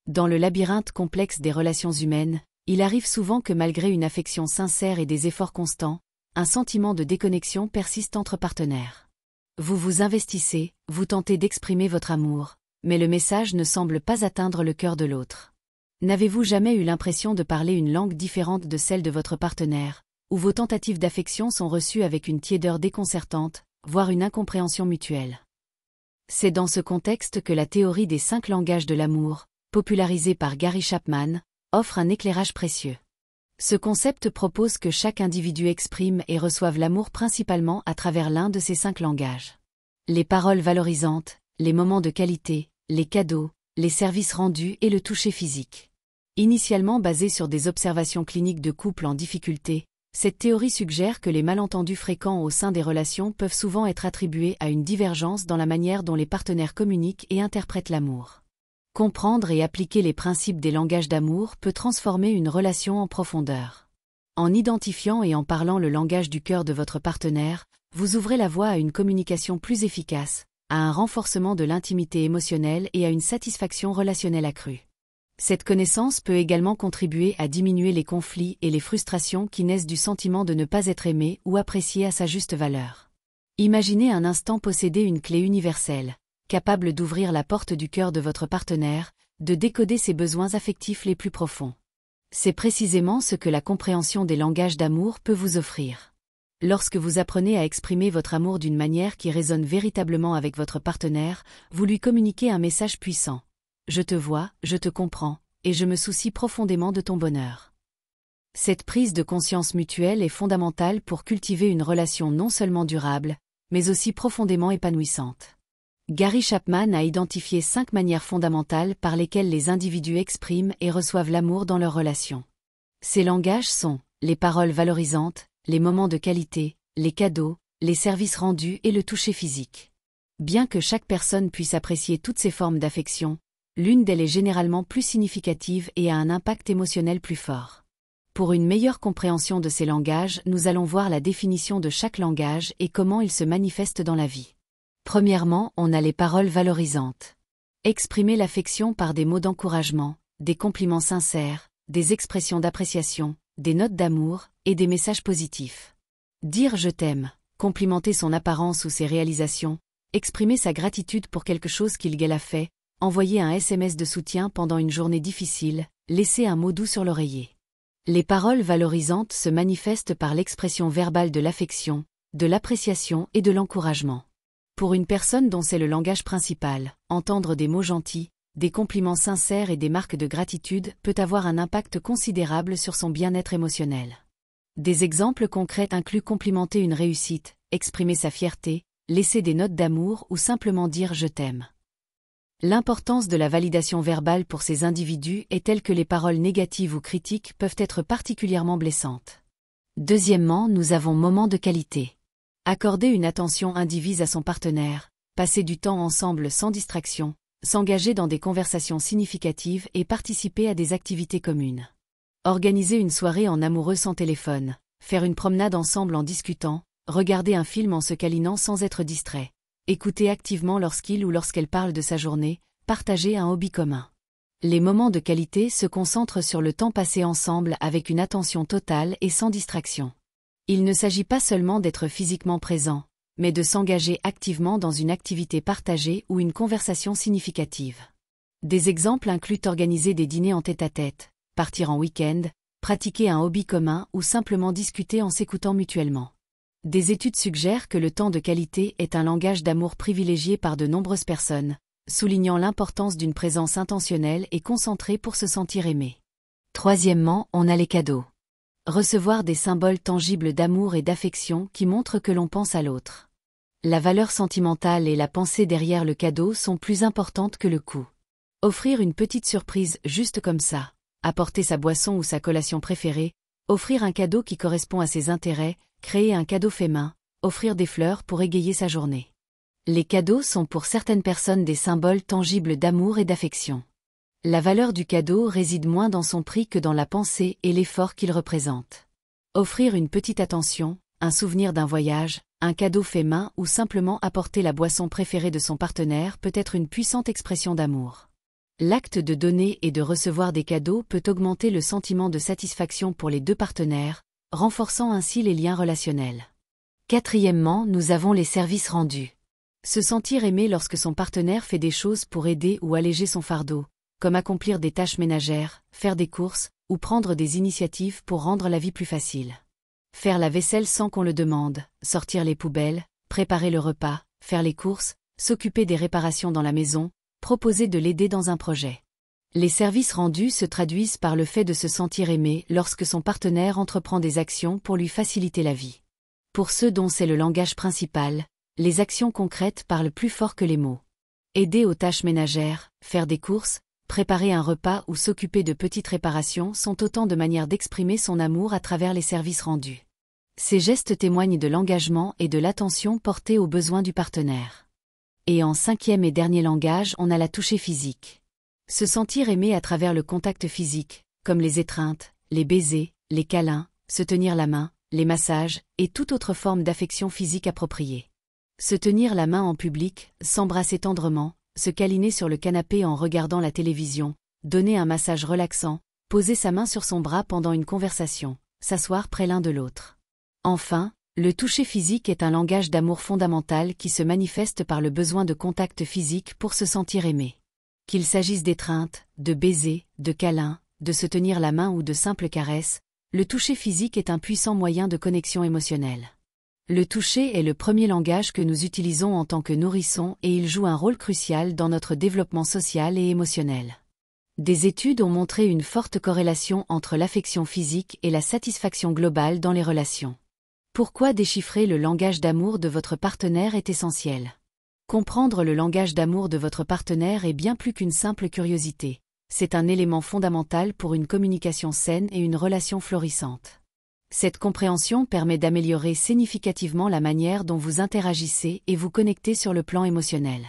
Dans le labyrinthe complexe des relations humaines, il arrive souvent que malgré une affection sincère et des efforts constants, un sentiment de déconnexion persiste entre partenaires. Vous vous investissez, vous tentez d'exprimer votre amour, mais le message ne semble pas atteindre le cœur de l'autre. N'avez-vous jamais eu l'impression de parler une langue différente de celle de votre partenaire, où vos tentatives d'affection sont reçues avec une tiédeur déconcertante, voire une incompréhension mutuelle? C'est dans ce contexte que la théorie des 5 langages de l'amour, popularisée par Gary Chapman, offre un éclairage précieux. Ce concept propose que chaque individu exprime et reçoive l'amour principalement à travers l'un de ces 5 langages. Les paroles valorisantes, les moments de qualité, les cadeaux, les services rendus et le toucher physique. Initialement basée sur des observations cliniques de couples en difficulté, cette théorie suggère que les malentendus fréquents au sein des relations peuvent souvent être attribués à une divergence dans la manière dont les partenaires communiquent et interprètent l'amour. Comprendre et appliquer les principes des langages d'amour peut transformer une relation en profondeur. En identifiant et en parlant le langage du cœur de votre partenaire, vous ouvrez la voie à une communication plus efficace, à un renforcement de l'intimité émotionnelle et à une satisfaction relationnelle accrue. Cette connaissance peut également contribuer à diminuer les conflits et les frustrations qui naissent du sentiment de ne pas être aimé ou apprécié à sa juste valeur. Imaginez un instant posséder une clé universelle, capable d'ouvrir la porte du cœur de votre partenaire, de décoder ses besoins affectifs les plus profonds. C'est précisément ce que la compréhension des langages d'amour peut vous offrir. Lorsque vous apprenez à exprimer votre amour d'une manière qui résonne véritablement avec votre partenaire, vous lui communiquez un message puissant. Je te vois, je te comprends, et je me soucie profondément de ton bonheur. Cette prise de conscience mutuelle est fondamentale pour cultiver une relation non seulement durable, mais aussi profondément épanouissante. Gary Chapman a identifié 5 manières fondamentales par lesquelles les individus expriment et reçoivent l'amour dans leurs relations. Ces langages sont les paroles valorisantes, les moments de qualité, les cadeaux, les services rendus et le toucher physique. Bien que chaque personne puisse apprécier toutes ces formes d'affection, l'une d'elles est généralement plus significative et a un impact émotionnel plus fort. Pour une meilleure compréhension de ces langages, nous allons voir la définition de chaque langage et comment il se manifeste dans la vie. Premièrement, on a les paroles valorisantes. Exprimer l'affection par des mots d'encouragement, des compliments sincères, des expressions d'appréciation, des notes d'amour et des messages positifs. Dire « je t'aime », complimenter son apparence ou ses réalisations, exprimer sa gratitude pour quelque chose qu'il a fait, envoyer un SMS de soutien pendant une journée difficile, laisser un mot doux sur l'oreiller. Les paroles valorisantes se manifestent par l'expression verbale de l'affection, de l'appréciation et de l'encouragement. Pour une personne dont c'est le langage principal, entendre des mots gentils, des compliments sincères et des marques de gratitude peut avoir un impact considérable sur son bien-être émotionnel. Des exemples concrets incluent complimenter une réussite, exprimer sa fierté, laisser des notes d'amour ou simplement dire « je t'aime ». L'importance de la validation verbale pour ces individus est telle que les paroles négatives ou critiques peuvent être particulièrement blessantes. Deuxièmement, nous avons moment de qualité. Accorder une attention indivise à son partenaire, passer du temps ensemble sans distraction, s'engager dans des conversations significatives et participer à des activités communes. Organiser une soirée en amoureux sans téléphone, faire une promenade ensemble en discutant, regarder un film en se câlinant sans être distrait, écouter activement lorsqu'il ou lorsqu'elle parle de sa journée, partager un hobby commun. Les moments de qualité se concentrent sur le temps passé ensemble avec une attention totale et sans distraction. Il ne s'agit pas seulement d'être physiquement présent, mais de s'engager activement dans une activité partagée ou une conversation significative. Des exemples incluent organiser des dîners en tête-à-tête, partir en week-end, pratiquer un hobby commun ou simplement discuter en s'écoutant mutuellement. Des études suggèrent que le temps de qualité est un langage d'amour privilégié par de nombreuses personnes, soulignant l'importance d'une présence intentionnelle et concentrée pour se sentir aimé. Troisièmement, on a les cadeaux. Recevoir des symboles tangibles d'amour et d'affection qui montrent que l'on pense à l'autre. La valeur sentimentale et la pensée derrière le cadeau sont plus importantes que le coût. Offrir une petite surprise juste comme ça, apporter sa boisson ou sa collation préférée, offrir un cadeau qui correspond à ses intérêts, créer un cadeau fait main, offrir des fleurs pour égayer sa journée. Les cadeaux sont pour certaines personnes des symboles tangibles d'amour et d'affection. La valeur du cadeau réside moins dans son prix que dans la pensée et l'effort qu'il représente. Offrir une petite attention, un souvenir d'un voyage, un cadeau fait main ou simplement apporter la boisson préférée de son partenaire peut être une puissante expression d'amour. L'acte de donner et de recevoir des cadeaux peut augmenter le sentiment de satisfaction pour les deux partenaires, renforçant ainsi les liens relationnels. Quatrièmement, nous avons les services rendus. Se sentir aimé lorsque son partenaire fait des choses pour aider ou alléger son fardeau, comme accomplir des tâches ménagères, faire des courses, ou prendre des initiatives pour rendre la vie plus facile. Faire la vaisselle sans qu'on le demande, sortir les poubelles, préparer le repas, faire les courses, s'occuper des réparations dans la maison, proposer de l'aider dans un projet. Les services rendus se traduisent par le fait de se sentir aimé lorsque son partenaire entreprend des actions pour lui faciliter la vie. Pour ceux dont c'est le langage principal, les actions concrètes parlent plus fort que les mots. Aider aux tâches ménagères, faire des courses, préparer un repas ou s'occuper de petites réparations sont autant de manières d'exprimer son amour à travers les services rendus. Ces gestes témoignent de l'engagement et de l'attention portée aux besoins du partenaire. Et en cinquième et dernier langage, on a la toucher physique. Se sentir aimé à travers le contact physique, comme les étreintes, les baisers, les câlins, se tenir la main, les massages, et toute autre forme d'affection physique appropriée. Se tenir la main en public, s'embrasser tendrement, se câliner sur le canapé en regardant la télévision, donner un massage relaxant, poser sa main sur son bras pendant une conversation, s'asseoir près l'un de l'autre. Enfin, le toucher physique est un langage d'amour fondamental qui se manifeste par le besoin de contact physique pour se sentir aimé. Qu'il s'agisse d'étreintes, de baisers, de câlins, de se tenir la main ou de simples caresses, le toucher physique est un puissant moyen de connexion émotionnelle. Le toucher est le premier langage que nous utilisons en tant que nourrissons et il joue un rôle crucial dans notre développement social et émotionnel. Des études ont montré une forte corrélation entre l'affection physique et la satisfaction globale dans les relations. Pourquoi déchiffrer le langage d'amour de votre partenaire est essentiel. Comprendre le langage d'amour de votre partenaire est bien plus qu'une simple curiosité. C'est un élément fondamental pour une communication saine et une relation florissante. Cette compréhension permet d'améliorer significativement la manière dont vous interagissez et vous connectez sur le plan émotionnel.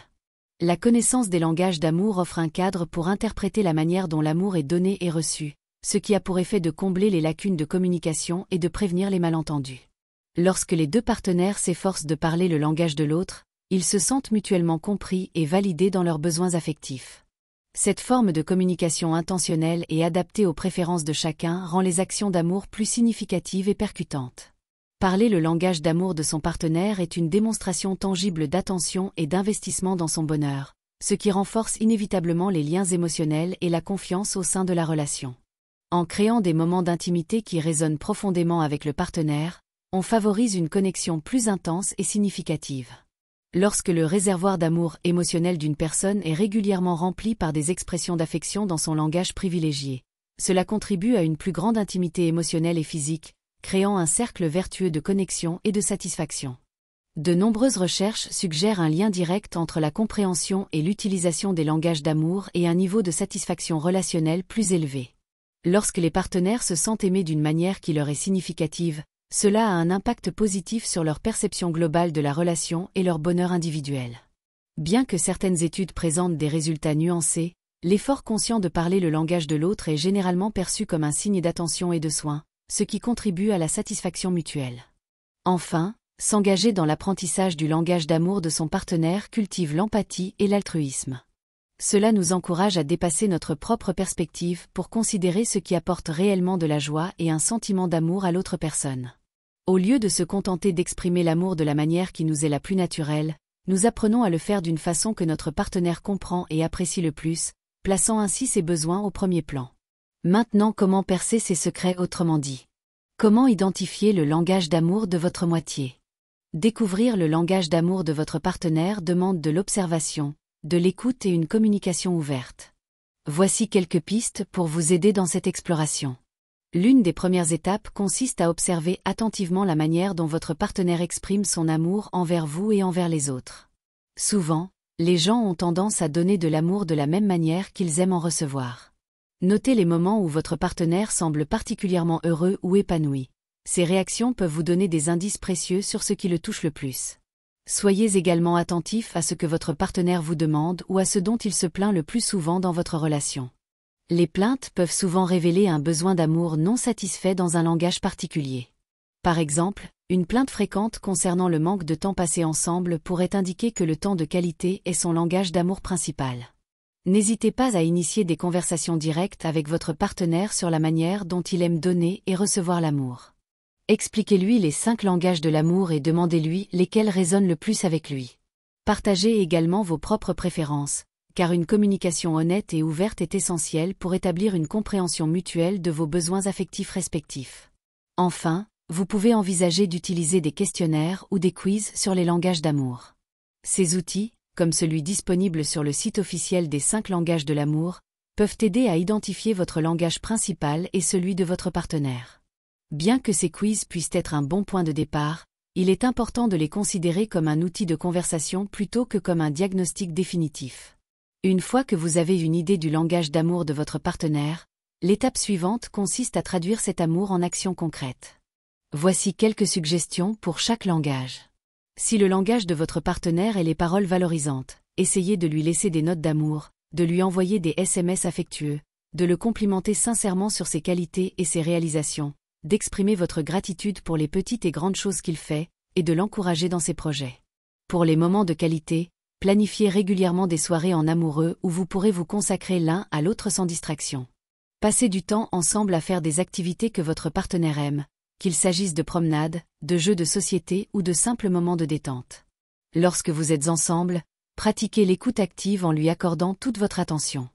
La connaissance des langages d'amour offre un cadre pour interpréter la manière dont l'amour est donné et reçu, ce qui a pour effet de combler les lacunes de communication et de prévenir les malentendus. Lorsque les deux partenaires s'efforcent de parler le langage de l'autre, ils se sentent mutuellement compris et validés dans leurs besoins affectifs. Cette forme de communication intentionnelle et adaptée aux préférences de chacun rend les actions d'amour plus significatives et percutantes. Parler le langage d'amour de son partenaire est une démonstration tangible d'attention et d'investissement dans son bonheur, ce qui renforce inévitablement les liens émotionnels et la confiance au sein de la relation. En créant des moments d'intimité qui résonnent profondément avec le partenaire, on favorise une connexion plus intense et significative. Lorsque le réservoir d'amour émotionnel d'une personne est régulièrement rempli par des expressions d'affection dans son langage privilégié, cela contribue à une plus grande intimité émotionnelle et physique, créant un cercle vertueux de connexion et de satisfaction. De nombreuses recherches suggèrent un lien direct entre la compréhension et l'utilisation des langages d'amour et un niveau de satisfaction relationnelle plus élevé. Lorsque les partenaires se sentent aimés d'une manière qui leur est significative, cela a un impact positif sur leur perception globale de la relation et leur bonheur individuel. Bien que certaines études présentent des résultats nuancés, l'effort conscient de parler le langage de l'autre est généralement perçu comme un signe d'attention et de soin, ce qui contribue à la satisfaction mutuelle. Enfin, s'engager dans l'apprentissage du langage d'amour de son partenaire cultive l'empathie et l'altruisme. Cela nous encourage à dépasser notre propre perspective pour considérer ce qui apporte réellement de la joie et un sentiment d'amour à l'autre personne. Au lieu de se contenter d'exprimer l'amour de la manière qui nous est la plus naturelle, nous apprenons à le faire d'une façon que notre partenaire comprend et apprécie le plus, plaçant ainsi ses besoins au premier plan. Maintenant, comment percer ces secrets autrement dit? Comment identifier le langage d'amour de votre moitié? Découvrir le langage d'amour de votre partenaire demande de l'observation, de l'écoute et une communication ouverte. Voici quelques pistes pour vous aider dans cette exploration. L'une des premières étapes consiste à observer attentivement la manière dont votre partenaire exprime son amour envers vous et envers les autres. Souvent, les gens ont tendance à donner de l'amour de la même manière qu'ils aiment en recevoir. Notez les moments où votre partenaire semble particulièrement heureux ou épanoui. Ces réactions peuvent vous donner des indices précieux sur ce qui le touche le plus. Soyez également attentif à ce que votre partenaire vous demande ou à ce dont il se plaint le plus souvent dans votre relation. Les plaintes peuvent souvent révéler un besoin d'amour non satisfait dans un langage particulier. Par exemple, une plainte fréquente concernant le manque de temps passé ensemble pourrait indiquer que le temps de qualité est son langage d'amour principal. N'hésitez pas à initier des conversations directes avec votre partenaire sur la manière dont il aime donner et recevoir l'amour. Expliquez-lui les 5 langages de l'amour et demandez-lui lesquels résonnent le plus avec lui. Partagez également vos propres préférences, car une communication honnête et ouverte est essentielle pour établir une compréhension mutuelle de vos besoins affectifs respectifs. Enfin, vous pouvez envisager d'utiliser des questionnaires ou des quiz sur les langages d'amour. Ces outils, comme celui disponible sur le site officiel des 5 langages de l'amour, peuvent aider à identifier votre langage principal et celui de votre partenaire. Bien que ces quiz puissent être un bon point de départ, il est important de les considérer comme un outil de conversation plutôt que comme un diagnostic définitif. Une fois que vous avez une idée du langage d'amour de votre partenaire, l'étape suivante consiste à traduire cet amour en actions concrètes. Voici quelques suggestions pour chaque langage. Si le langage de votre partenaire est les paroles valorisantes, essayez de lui laisser des notes d'amour, de lui envoyer des SMS affectueux, de le complimenter sincèrement sur ses qualités et ses réalisations, d'exprimer votre gratitude pour les petites et grandes choses qu'il fait, et de l'encourager dans ses projets. Pour les moments de qualité, planifiez régulièrement des soirées en amoureux où vous pourrez vous consacrer l'un à l'autre sans distraction. Passez du temps ensemble à faire des activités que votre partenaire aime, qu'il s'agisse de promenades, de jeux de société ou de simples moments de détente. Lorsque vous êtes ensemble, pratiquez l'écoute active en lui accordant toute votre attention.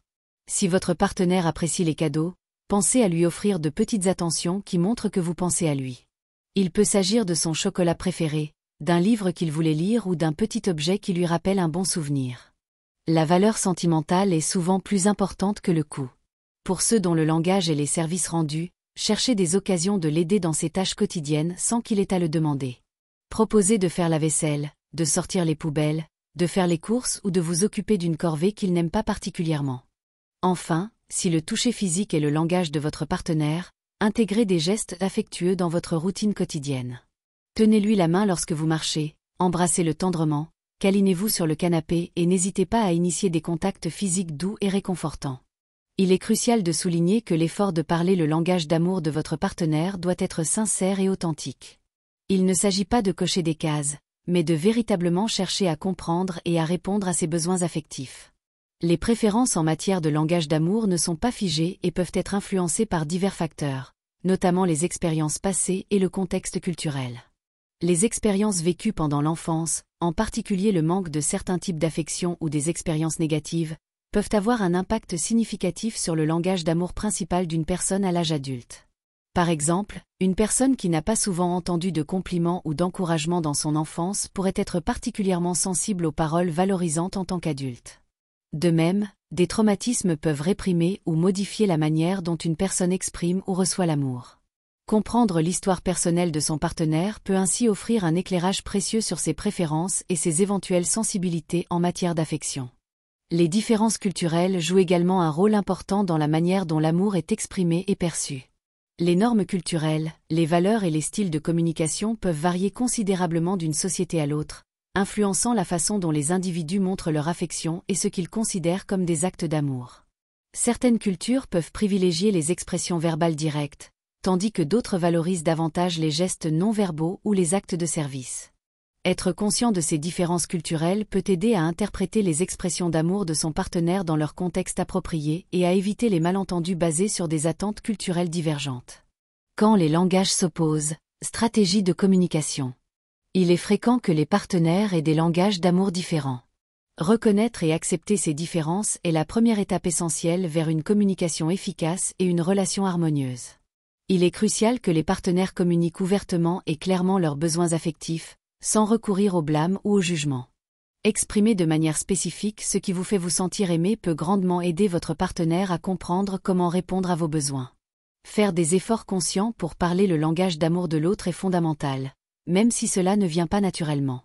Si votre partenaire apprécie les cadeaux, pensez à lui offrir de petites attentions qui montrent que vous pensez à lui. Il peut s'agir de son chocolat préféré, d'un livre qu'il voulait lire ou d'un petit objet qui lui rappelle un bon souvenir. La valeur sentimentale est souvent plus importante que le coût. Pour ceux dont le langage est les services rendus, cherchez des occasions de l'aider dans ses tâches quotidiennes sans qu'il ait à le demander. Proposez de faire la vaisselle, de sortir les poubelles, de faire les courses ou de vous occuper d'une corvée qu'il n'aime pas particulièrement. Enfin, si le toucher physique est le langage de votre partenaire, intégrez des gestes affectueux dans votre routine quotidienne. Tenez-lui la main lorsque vous marchez, embrassez-le tendrement, câlinez-vous sur le canapé et n'hésitez pas à initier des contacts physiques doux et réconfortants. Il est crucial de souligner que l'effort de parler le langage d'amour de votre partenaire doit être sincère et authentique. Il ne s'agit pas de cocher des cases, mais de véritablement chercher à comprendre et à répondre à ses besoins affectifs. Les préférences en matière de langage d'amour ne sont pas figées et peuvent être influencées par divers facteurs, notamment les expériences passées et le contexte culturel. Les expériences vécues pendant l'enfance, en particulier le manque de certains types d'affection ou des expériences négatives, peuvent avoir un impact significatif sur le langage d'amour principal d'une personne à l'âge adulte. Par exemple, une personne qui n'a pas souvent entendu de compliments ou d'encouragements dans son enfance pourrait être particulièrement sensible aux paroles valorisantes en tant qu'adulte. De même, des traumatismes peuvent réprimer ou modifier la manière dont une personne exprime ou reçoit l'amour. Comprendre l'histoire personnelle de son partenaire peut ainsi offrir un éclairage précieux sur ses préférences et ses éventuelles sensibilités en matière d'affection. Les différences culturelles jouent également un rôle important dans la manière dont l'amour est exprimé et perçu. Les normes culturelles, les valeurs et les styles de communication peuvent varier considérablement d'une société à l'autre, influençant la façon dont les individus montrent leur affection et ce qu'ils considèrent comme des actes d'amour. Certaines cultures peuvent privilégier les expressions verbales directes, tandis que d'autres valorisent davantage les gestes non-verbaux ou les actes de service. Être conscient de ces différences culturelles peut aider à interpréter les expressions d'amour de son partenaire dans leur contexte approprié et à éviter les malentendus basés sur des attentes culturelles divergentes. Quand les langages s'opposent, stratégie de communication. Il est fréquent que les partenaires aient des langages d'amour différents. Reconnaître et accepter ces différences est la première étape essentielle vers une communication efficace et une relation harmonieuse. Il est crucial que les partenaires communiquent ouvertement et clairement leurs besoins affectifs, sans recourir au blâme ou au jugement. Exprimer de manière spécifique ce qui vous fait vous sentir aimé peut grandement aider votre partenaire à comprendre comment répondre à vos besoins. Faire des efforts conscients pour parler le langage d'amour de l'autre est fondamental, même si cela ne vient pas naturellement.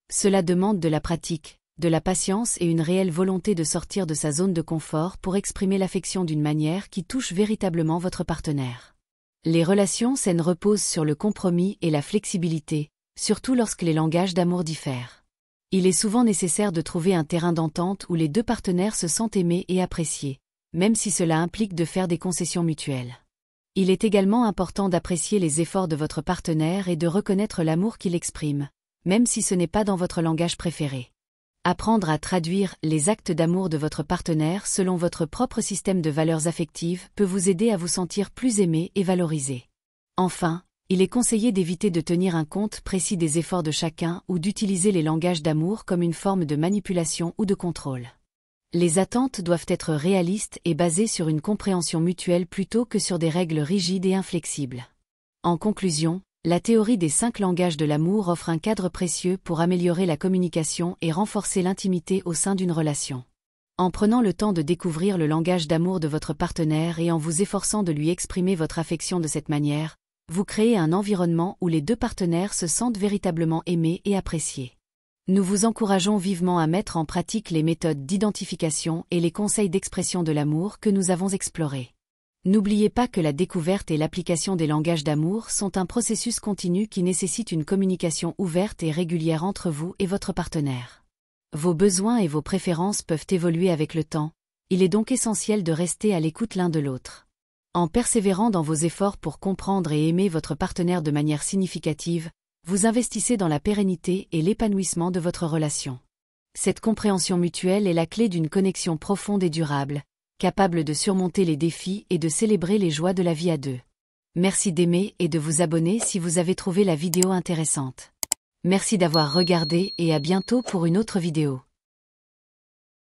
Cela demande de la pratique, de la patience et une réelle volonté de sortir de sa zone de confort pour exprimer l'affection d'une manière qui touche véritablement votre partenaire. Les relations saines reposent sur le compromis et la flexibilité, surtout lorsque les langages d'amour diffèrent. Il est souvent nécessaire de trouver un terrain d'entente où les deux partenaires se sentent aimés et appréciés, même si cela implique de faire des concessions mutuelles. Il est également important d'apprécier les efforts de votre partenaire et de reconnaître l'amour qu'il exprime, même si ce n'est pas dans votre langage préféré. Apprendre à traduire les actes d'amour de votre partenaire selon votre propre système de valeurs affectives peut vous aider à vous sentir plus aimé et valorisé. Enfin, il est conseillé d'éviter de tenir un compte précis des efforts de chacun ou d'utiliser les langages d'amour comme une forme de manipulation ou de contrôle. Les attentes doivent être réalistes et basées sur une compréhension mutuelle plutôt que sur des règles rigides et inflexibles. En conclusion, la théorie des 5 langages de l'amour offre un cadre précieux pour améliorer la communication et renforcer l'intimité au sein d'une relation. En prenant le temps de découvrir le langage d'amour de votre partenaire et en vous efforçant de lui exprimer votre affection de cette manière, vous créez un environnement où les deux partenaires se sentent véritablement aimés et appréciés. Nous vous encourageons vivement à mettre en pratique les méthodes d'identification et les conseils d'expression de l'amour que nous avons explorés. N'oubliez pas que la découverte et l'application des langages d'amour sont un processus continu qui nécessite une communication ouverte et régulière entre vous et votre partenaire. Vos besoins et vos préférences peuvent évoluer avec le temps, il est donc essentiel de rester à l'écoute l'un de l'autre. En persévérant dans vos efforts pour comprendre et aimer votre partenaire de manière significative, vous investissez dans la pérennité et l'épanouissement de votre relation. Cette compréhension mutuelle est la clé d'une connexion profonde et durable, capable de surmonter les défis et de célébrer les joies de la vie à deux. Merci d'aimer et de vous abonner si vous avez trouvé la vidéo intéressante. Merci d'avoir regardé et à bientôt pour une autre vidéo.